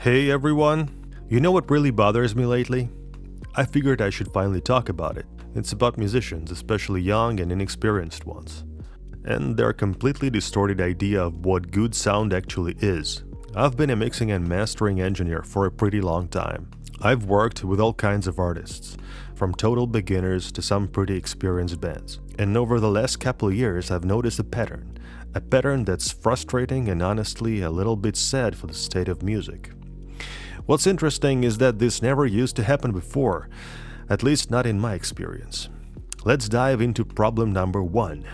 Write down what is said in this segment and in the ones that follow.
Hey everyone! You know what really bothers me lately? I figured I should finally talk about it. It's about musicians, especially young and inexperienced ones, and their completely distorted idea of what good sound actually is. I've been a mixing and mastering engineer for a pretty long time. I've worked with all kinds of artists, from total beginners to some pretty experienced bands. And over the last couple of years, I've noticed a pattern that's frustrating and honestly a little bit sad for the state of music. What's interesting is that this never used to happen before, at least not in my experience. Let's dive into problem number 1.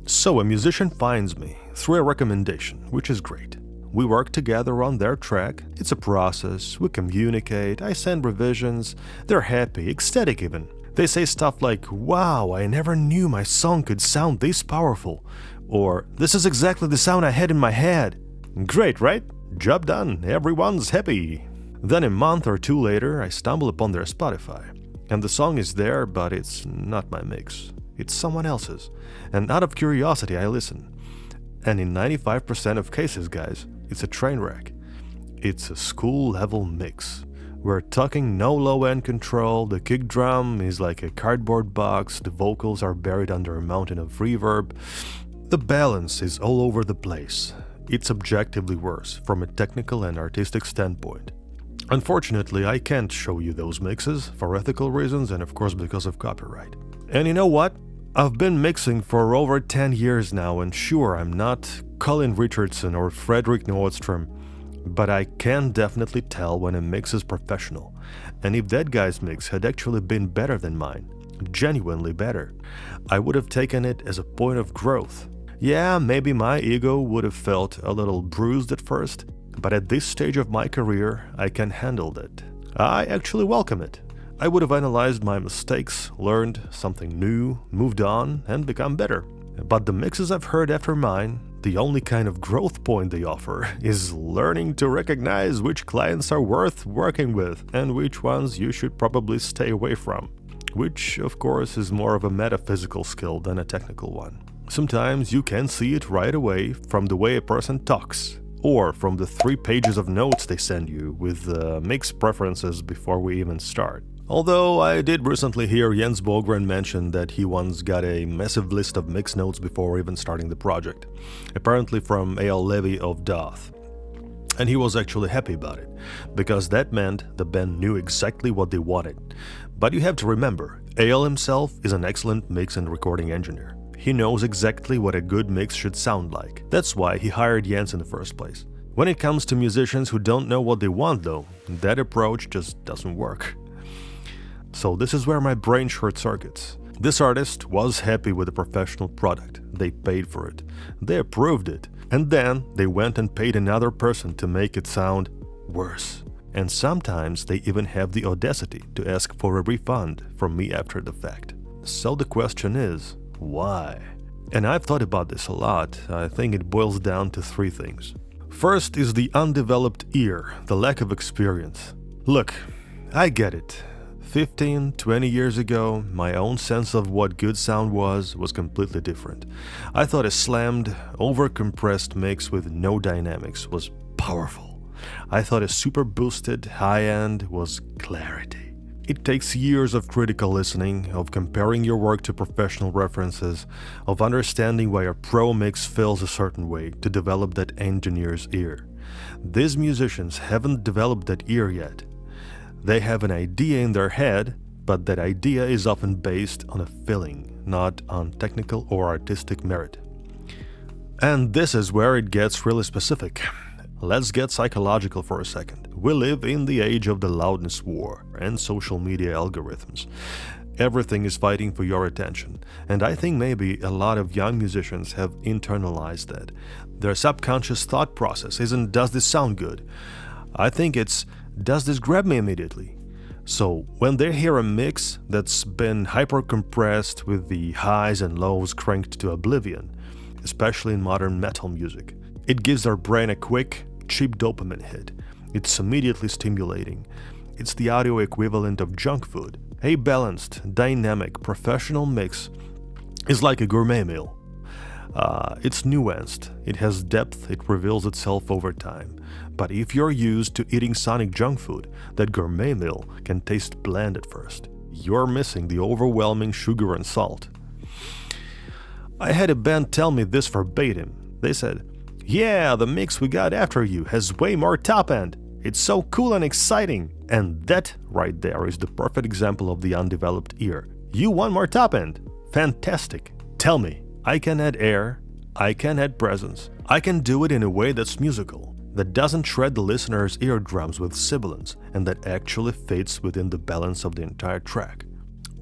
So a musician finds me through a recommendation, which is great. We work together on their track, it's a process, we communicate, I send revisions, they're happy, ecstatic even. They say stuff like, "Wow, I never knew my song could sound this powerful," or "This is exactly the sound I had in my head." Great, right? Job done, everyone's happy. Then a month or two later, I stumble upon their Spotify, and the song is there, but it's not my mix. It's someone else's. And out of curiosity, I listen. And in 95% of cases, guys, it's a train wreck. It's a school-level mix. We're talking no low-end control, the kick drum is like a cardboard box, the vocals are buried under a mountain of reverb. The balance is all over the place. It's objectively worse from a technical and artistic standpoint. Unfortunately, I can't show you those mixes for ethical reasons and of course because of copyright. And you know what? I've been mixing for over 10 years now, and sure, I'm not Colin Richardson or Frederick Nordstrom, but I can definitely tell when a mix is professional. And if that guy's mix had actually been better than mine, genuinely better, I would have taken it as a point of growth. Yeah, maybe my ego would have felt a little bruised at first, but at this stage of my career, I can handle that. I actually welcome it. I would have analyzed my mistakes, learned something new, moved on, and become better. But the mixes I've heard after mine, the only kind of growth point they offer is learning to recognize which clients are worth working with and which ones you should probably stay away from, which, of course, is more of a metaphysical skill than a technical one. Sometimes you can see it right away from the way a person talks, or from the 3 pages of notes they send you with mixed preferences before we even start. Although I did recently hear Jens Bogren mention that he once got a massive list of mix notes before even starting the project, apparently from Eyal Levi of Doth. And he was actually happy about it, because that meant the band knew exactly what they wanted. But you have to remember, Eyal himself is an excellent mix and recording engineer. He knows exactly what a good mix should sound like. That's why he hired Jens in the first place. When it comes to musicians who don't know what they want though, that approach just doesn't work. So this is where my brain short circuits. This artist was happy with the professional product. They paid for it. They approved it. And then they went and paid another person to make it sound worse. And sometimes they even have the audacity to ask for a refund from me after the fact. So the question is, why? And I've thought about this a lot. I think it boils down to 3 things. First is the undeveloped ear, the lack of experience. Look, I get it. 15, 20 years ago, my own sense of what good sound was completely different. I thought a slammed, over-compressed mix with no dynamics was powerful. I thought a super boosted, high-end was clarity. It takes years of critical listening, of comparing your work to professional references, of understanding why a pro mix feels a certain way to develop that engineer's ear. These musicians haven't developed that ear yet. They have an idea in their head, but that idea is often based on a feeling, not on technical or artistic merit. And this is where it gets really specific. Let's get psychological for a second. We live in the age of the loudness war and social media algorithms. Everything is fighting for your attention, and I think maybe a lot of young musicians have internalized that. Their subconscious thought process isn't, "Does this sound good?" I think it's, "Does this grab me immediately?" So when they hear a mix that's been hyper-compressed with the highs and lows cranked to oblivion, especially in modern metal music, it gives their brain a quick, cheap dopamine hit. It's immediately stimulating. It's the audio equivalent of junk food. A balanced, dynamic, professional mix is like a gourmet meal. It's nuanced, it has depth, it reveals itself over time. But if you're used to eating sonic junk food, that gourmet meal can taste bland at first. You're missing the overwhelming sugar and salt. I had a band tell me this verbatim. They said, "Yeah, the mix we got after you has way more top end. It's so cool and exciting." And that right there is the perfect example of the undeveloped ear. You want more top end? Fantastic. Tell me. I can add air, I can add presence. I can do it in a way that's musical, that doesn't shred the listener's eardrums with sibilance, and that actually fits within the balance of the entire track.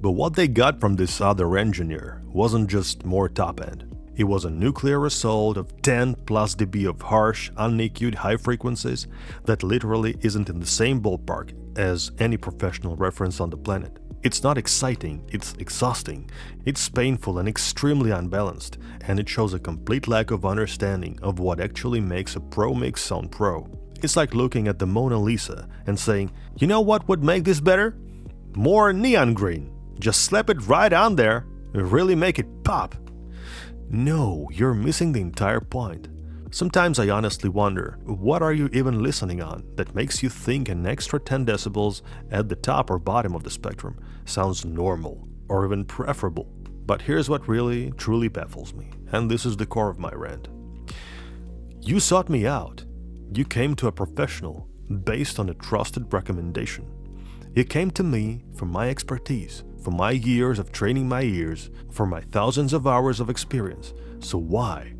But what they got from this other engineer wasn't just more top end. It was a nuclear assault of 10 plus dB of harsh, un-EQ'd high frequencies that literally isn't in the same ballpark as any professional reference on the planet. It's not exciting, it's exhausting, it's painful and extremely unbalanced, and it shows a complete lack of understanding of what actually makes a pro mix sound pro. It's like looking at the Mona Lisa and saying, "You know what would make this better? More neon green. Just slap it right on there and really make it pop." No, you're missing the entire point. Sometimes I honestly wonder, what are you even listening on that makes you think an extra 10 decibels at the top or bottom of the spectrum sounds normal or even preferable? But here's what really, truly baffles me, and this is the core of my rant. You sought me out. You came to a professional based on a trusted recommendation. You came to me for my expertise, for my years of training my ears, for my thousands of hours of experience. So why?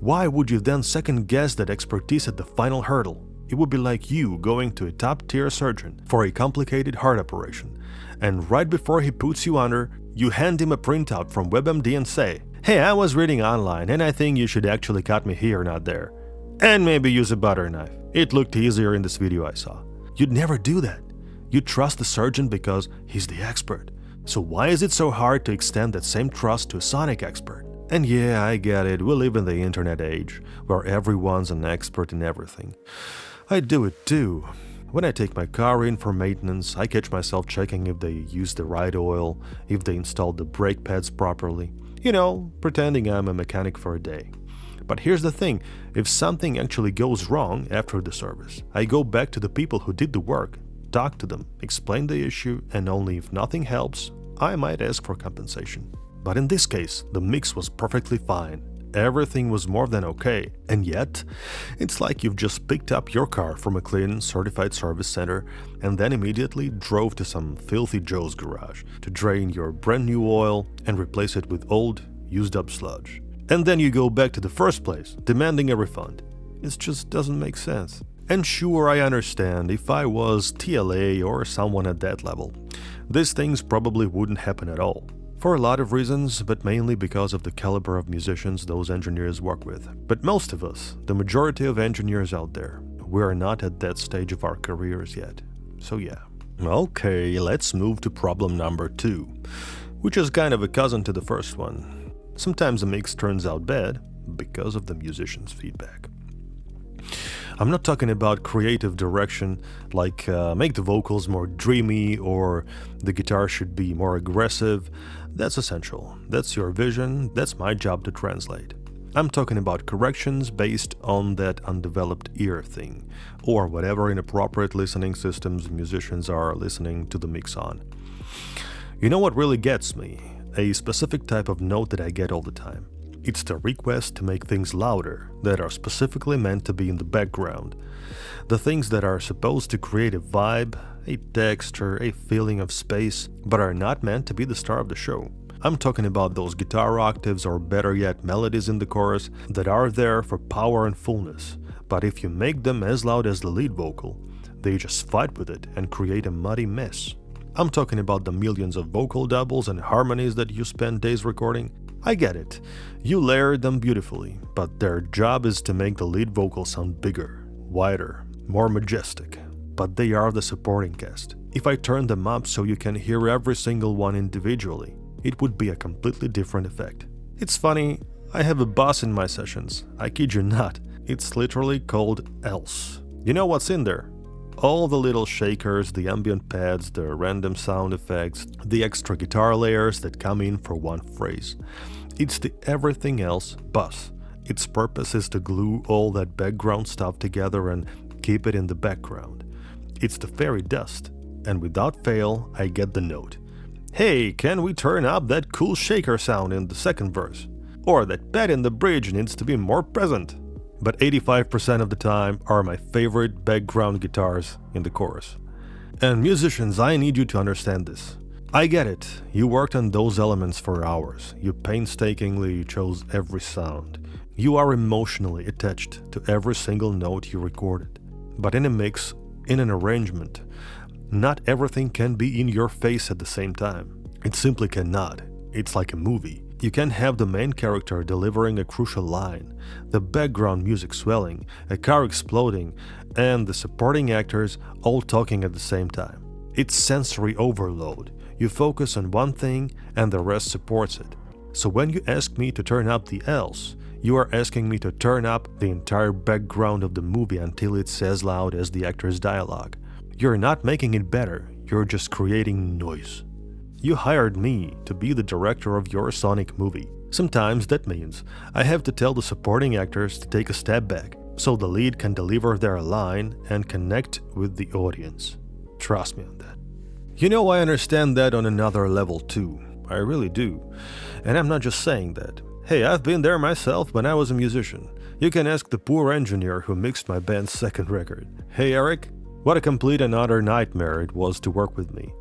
Why would you then second-guess that expertise at the final hurdle? It would be like you going to a top-tier surgeon for a complicated heart operation, and right before he puts you under, you hand him a printout from WebMD and say, "Hey, I was reading online and I think you should actually cut me here, not there. And maybe use a butter knife. It looked easier in this video I saw." You'd never do that. You trust the surgeon because he's the expert. So why is it so hard to extend that same trust to a sonic expert? And yeah, I get it, we live in the internet age, where everyone's an expert in everything. I do it too. When I take my car in for maintenance, I catch myself checking if they use the right oil, if they installed the brake pads properly. You know, pretending I'm a mechanic for a day. But here's the thing, if something actually goes wrong after the service, I go back to the people who did the work, talk to them, explain the issue, and only if nothing helps, I might ask for compensation. But in this case, the mix was perfectly fine. Everything was more than okay, and yet, it's like you've just picked up your car from a clean, certified service center and then immediately drove to some filthy Joe's garage to drain your brand new oil and replace it with old, used-up sludge. And then you go back to the first place, demanding a refund. It just doesn't make sense. And sure, I understand, if I was TLA or someone at that level, these things probably wouldn't happen at all. For a lot of reasons, but mainly because of the caliber of musicians those engineers work with. But most of us, the majority of engineers out there, we are not at that stage of our careers yet. So yeah. Okay, let's move to problem number 2, which is kind of a cousin to the first one. Sometimes a mix turns out bad because of the musician's feedback. I'm not talking about creative direction, like make the vocals more dreamy or the guitar should be more aggressive. That's essential. That's your vision. That's my job to translate. I'm talking about corrections based on that undeveloped ear thing, or whatever inappropriate listening systems musicians are listening to the mix on. You know what really gets me? A specific type of note that I get all the time. It's the request to make things louder that are specifically meant to be in the background. The things that are supposed to create a vibe, a texture, a feeling of space, but are not meant to be the star of the show. I'm talking about those guitar octaves or better yet melodies in the chorus that are there for power and fullness, but if you make them as loud as the lead vocal, they just fight with it and create a muddy mess. I'm talking about the millions of vocal doubles and harmonies that you spend days recording. I get it, you layered them beautifully, but their job is to make the lead vocal sound bigger, wider, more majestic. But they are the supporting cast. If I turn them up so you can hear every single one individually, it would be a completely different effect. It's funny, I have a boss in my sessions, I kid you not, it's literally called Else. You know what's in there? All the little shakers, the ambient pads, the random sound effects, the extra guitar layers that come in for one phrase. It's the everything else bus. Its purpose is to glue all that background stuff together and keep it in the background. It's the fairy dust, and without fail, I get the note. Hey, can we turn up that cool shaker sound in the second verse? Or that pad in the bridge needs to be more present. But 85% of the time are my favorite background guitars in the chorus. And musicians, I need you to understand this. I get it, you worked on those elements for hours, you painstakingly chose every sound. You are emotionally attached to every single note you recorded. But in a mix, in an arrangement, not everything can be in your face at the same time. It simply cannot. It's like a movie. You can have the main character delivering a crucial line, the background music swelling, a car exploding, and the supporting actors all talking at the same time. It's sensory overload. You focus on one thing and the rest supports it. So when you ask me to turn up the else, you are asking me to turn up the entire background of the movie until it's as loud as the actor's dialogue. You're not making it better, you're just creating noise. You hired me to be the director of your sonic movie. Sometimes that means I have to tell the supporting actors to take a step back, so the lead can deliver their line and connect with the audience. Trust me on that. You know, I understand that on another level too. I really do. And I'm not just saying that. Hey, I've been there myself when I was a musician. You can ask the poor engineer who mixed my band's second record. Hey Eric, what a complete and utter nightmare it was to work with me.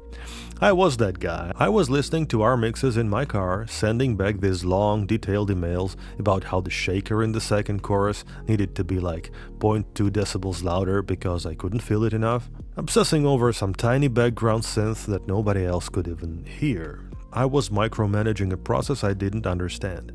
I was that guy. I was listening to our mixes in my car, sending back these long, detailed emails about how the shaker in the second chorus needed to be like 0.2 decibels louder because I couldn't feel it enough, obsessing over some tiny background synth that nobody else could even hear. I was micromanaging a process I didn't understand,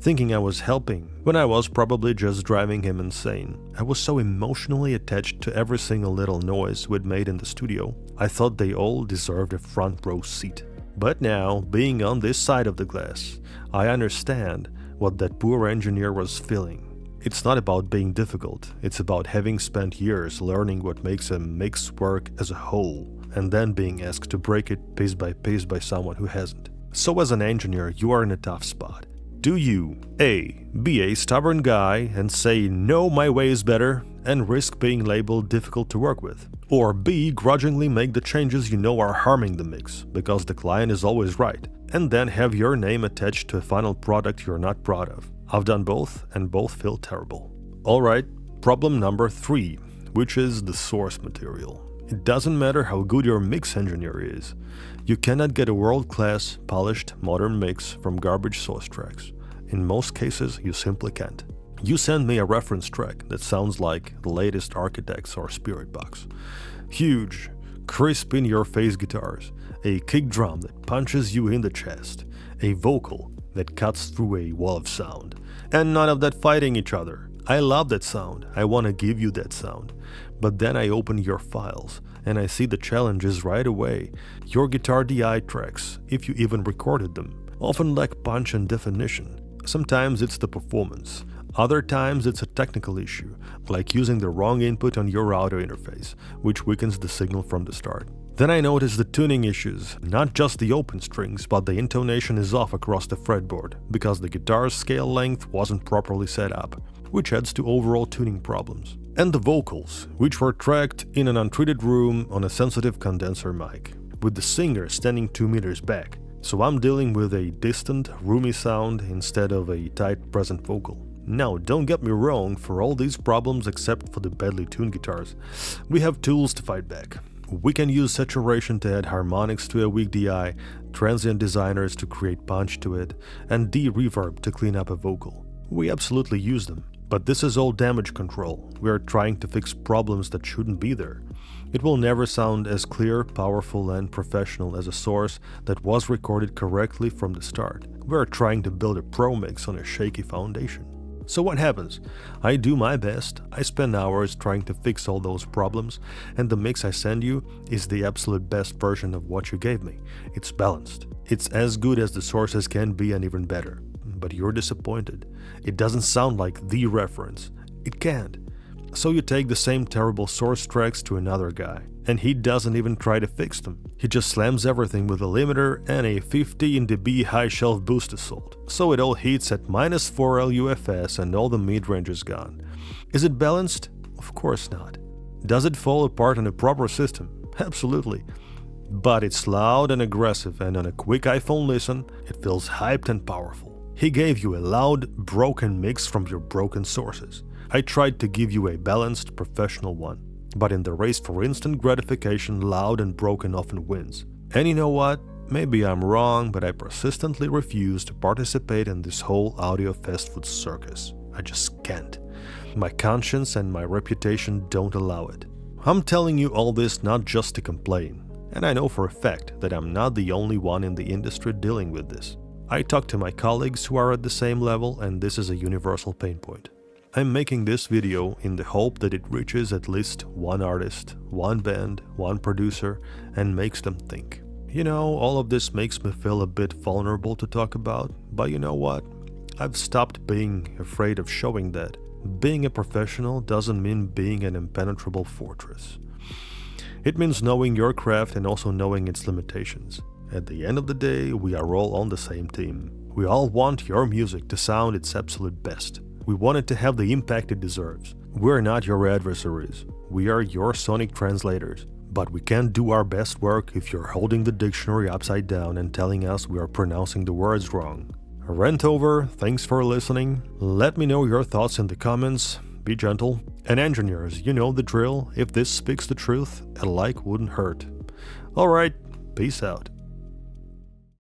thinking I was helping when I was probably just driving him insane. I was so emotionally attached to every single little noise we'd made in the studio, I thought they all deserved a front row seat. But now, being on this side of the glass, I understand what that poor engineer was feeling. It's not about being difficult, it's about having spent years learning what makes a mix work as a whole, and then being asked to break it piece by someone who hasn't. So as an engineer, you are in a tough spot. Do you A. be a stubborn guy and say, no, my way is better, and risk being labeled difficult to work with? Or B. grudgingly make the changes you know are harming the mix, because the client is always right, and then have your name attached to a final product you're not proud of? I've done both, and both feel terrible. Alright, problem number 3, which is the source material. It doesn't matter how good your mix engineer is. You cannot get a world-class, polished, modern mix from garbage source tracks. In most cases, you simply can't. You send me a reference track that sounds like the latest Architects or Spirit Box. Huge, crisp in-your-face guitars, a kick drum that punches you in the chest, a vocal that cuts through a wall of sound, and none of that fighting each other. I love that sound, I want to give you that sound. But then I open your files, and I see the challenges right away. Your guitar DI tracks, if you even recorded them, often lack punch and definition. Sometimes it's the performance. Other times it's a technical issue, like using the wrong input on your audio interface, which weakens the signal from the start. Then I notice the tuning issues, not just the open strings, but the intonation is off across the fretboard, because the guitar's scale length wasn't properly set up, which adds to overall tuning problems. And the vocals, which were tracked in an untreated room on a sensitive condenser mic, with the singer standing 2 meters back. So I'm dealing with a distant, roomy sound instead of a tight, present vocal. Now, don't get me wrong, for all these problems except for the badly tuned guitars, we have tools to fight back. We can use saturation to add harmonics to a weak DI, transient designers to create punch to it, and D-reverb to clean up a vocal. We absolutely use them. But this is all damage control. We are trying to fix problems that shouldn't be there. It will never sound as clear, powerful, and professional as a source that was recorded correctly from the start. We are trying to build a pro mix on a shaky foundation. So what happens? I do my best, I spend hours trying to fix all those problems, and the mix I send you is the absolute best version of what you gave me. It's balanced. It's as good as the sources can be and even better. But you're disappointed. It doesn't sound like the reference. It can't. So you take the same terrible source tracks to another guy, and he doesn't even try to fix them. He just slams everything with a limiter and a 15 dB high shelf boost assault. So it all hits at -4 LUFS and all the mid-range is gone. Is it balanced? Of course not. Does it fall apart on a proper system? Absolutely. But it's loud and aggressive, and on a quick iPhone listen, it feels hyped and powerful. He gave you a loud, broken mix from your broken sources. I tried to give you a balanced, professional one. But in the race for instant gratification, loud and broken often wins. And you know what? Maybe I'm wrong, but I persistently refuse to participate in this whole audio fast food circus. I just can't. My conscience and my reputation don't allow it. I'm telling you all this not just to complain. And I know for a fact that I'm not the only one in the industry dealing with this. I talk to my colleagues who are at the same level, and this is a universal pain point. I'm making this video in the hope that it reaches at least one artist, one band, one producer, and makes them think. You know, all of this makes me feel a bit vulnerable to talk about, but you know what? I've stopped being afraid of showing that. Being a professional doesn't mean being an impenetrable fortress. It means knowing your craft and also knowing its limitations. At the end of the day, we are all on the same team. We all want your music to sound its absolute best. We want it to have the impact it deserves. We're not your adversaries. We are your sonic translators. But we can't do our best work if you're holding the dictionary upside down and telling us we are pronouncing the words wrong. Rant over, thanks for listening. Let me know your thoughts in the comments. Be gentle. And engineers, you know the drill. If this speaks the truth, a like wouldn't hurt. Alright, peace out.